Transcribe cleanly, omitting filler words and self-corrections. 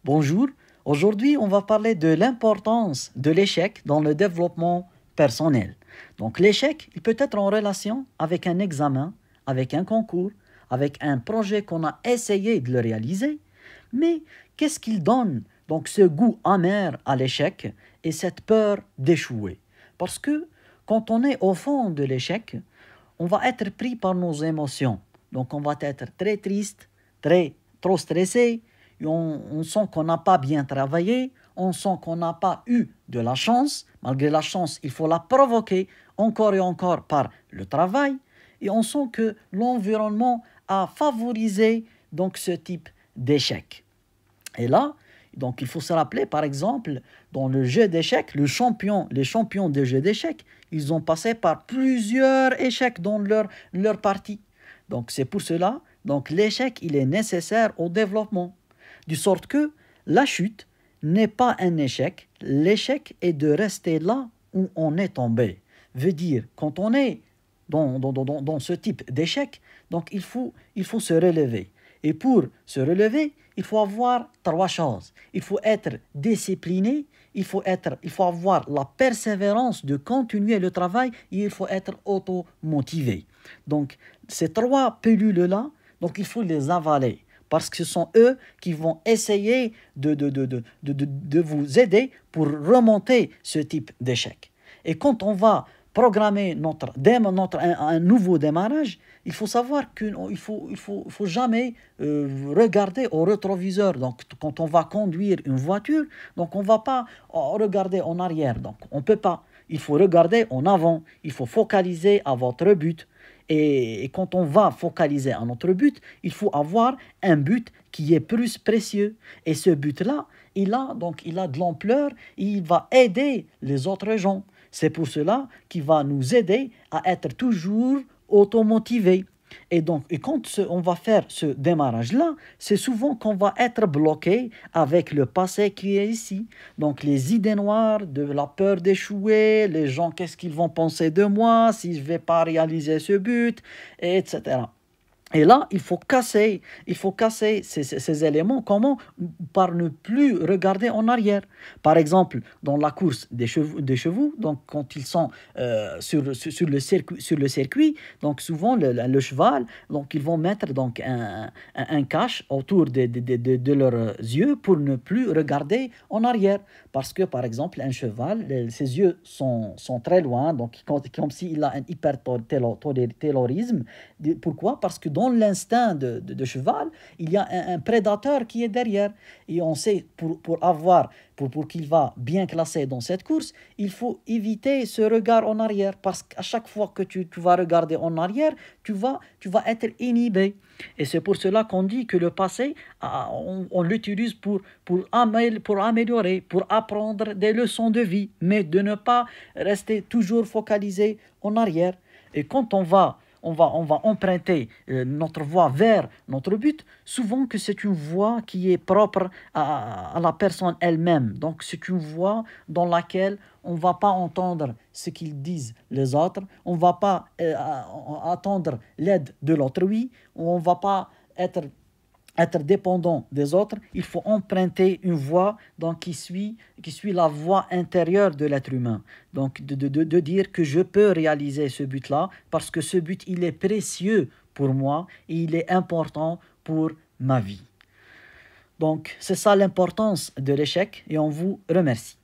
Bonjour, aujourd'hui on va parler de l'importance de l'échec dans le développement personnel. Donc l'échec, il peut être en relation avec un examen, avec un concours, avec un projet qu'on a essayé de le réaliser, mais qu'est-ce qu'il donne donc ce goût amer à l'échec et cette peur d'échouer? Parce que quand on est au fond de l'échec, on va être pris par nos émotions. Donc on va être très triste, trop stressé, et on sent qu'on n'a pas bien travaillé, on sent qu'on n'a pas eu de la chance. Malgré la chance, il faut la provoquer encore et encore par le travail. Et on sent que l'environnement a favorisé donc ce type d'échec. Et là, donc il faut se rappeler, par exemple, dans le jeu d'échecs, les champions des jeux d'échecs, ils ont passé par plusieurs échecs dans leur partie. Donc c'est pour cela, donc l'échec, il est nécessaire au développement. De sorte que la chute n'est pas un échec, l'échec est de rester là où on est tombé. Veut dire, quand on est dans ce type d'échec, donc il faut se relever. Et pour se relever, il faut avoir trois choses. Il faut être discipliné, il faut avoir la persévérance de continuer le travail et il faut être auto-motivé. Donc, ces trois pilules-là, donc il faut les avaler parce que ce sont eux qui vont essayer de vous aider pour remonter ce type d'échec. Et quand on va programmer un nouveau démarrage, il faut savoir qu'il faut jamais regarder au rétroviseur. Donc, quand on va conduire une voiture, donc on ne va pas regarder en arrière. Donc, on ne peut pas. Il faut regarder en avant. Il faut focaliser à votre but. Et quand on va focaliser à notre but, il faut avoir un but qui est plus précieux. Et ce but-là, il a de l'ampleur et il va aider les autres gens. C'est pour cela qu'il va nous aider à être toujours automotivés. Et quand on va faire ce démarrage-là, c'est souvent qu'on va être bloqué avec le passé qui est ici. Donc les idées noires, de la peur d'échouer, les gens, qu'est-ce qu'ils vont penser de moi si je ne vais pas réaliser ce but, etc. Et là, il faut casser ces éléments. Comment? Par ne plus regarder en arrière. Par exemple, dans la course des chevaux, donc quand ils sont sur le circuit, donc souvent le cheval, donc ils vont mettre donc un cache autour de leurs yeux pour ne plus regarder en arrière. Parce que, par exemple, un cheval, ses yeux sont très loin, donc comme s'il a un hyperthyroïdisme. Pourquoi? Parce que dans l'instinct de cheval, il y a un prédateur qui est derrière. Et on sait, pour qu'il va bien classer dans cette course, il faut éviter ce regard en arrière. Parce qu'à chaque fois que tu vas regarder en arrière, tu vas être inhibé. Et c'est pour cela qu'on dit que le passé, on l'utilise pour améliorer, pour apprendre des leçons de vie, mais de ne pas rester toujours focalisé en arrière. Et quand on va emprunter notre voie vers notre but, souvent que c'est une voie qui est propre à la personne elle-même. Donc c'est une voie dans laquelle on ne va pas entendre ce qu'ils disent les autres, on ne va pas attendre l'aide de l'autrui, on ne va pas être dépendant des autres, il faut emprunter une voie donc, qui suit la voie intérieure de l'être humain. Donc de dire que je peux réaliser ce but-là parce que ce but, il est précieux pour moi et il est important pour ma vie. Donc c'est ça l'importance de l'échec et on vous remercie.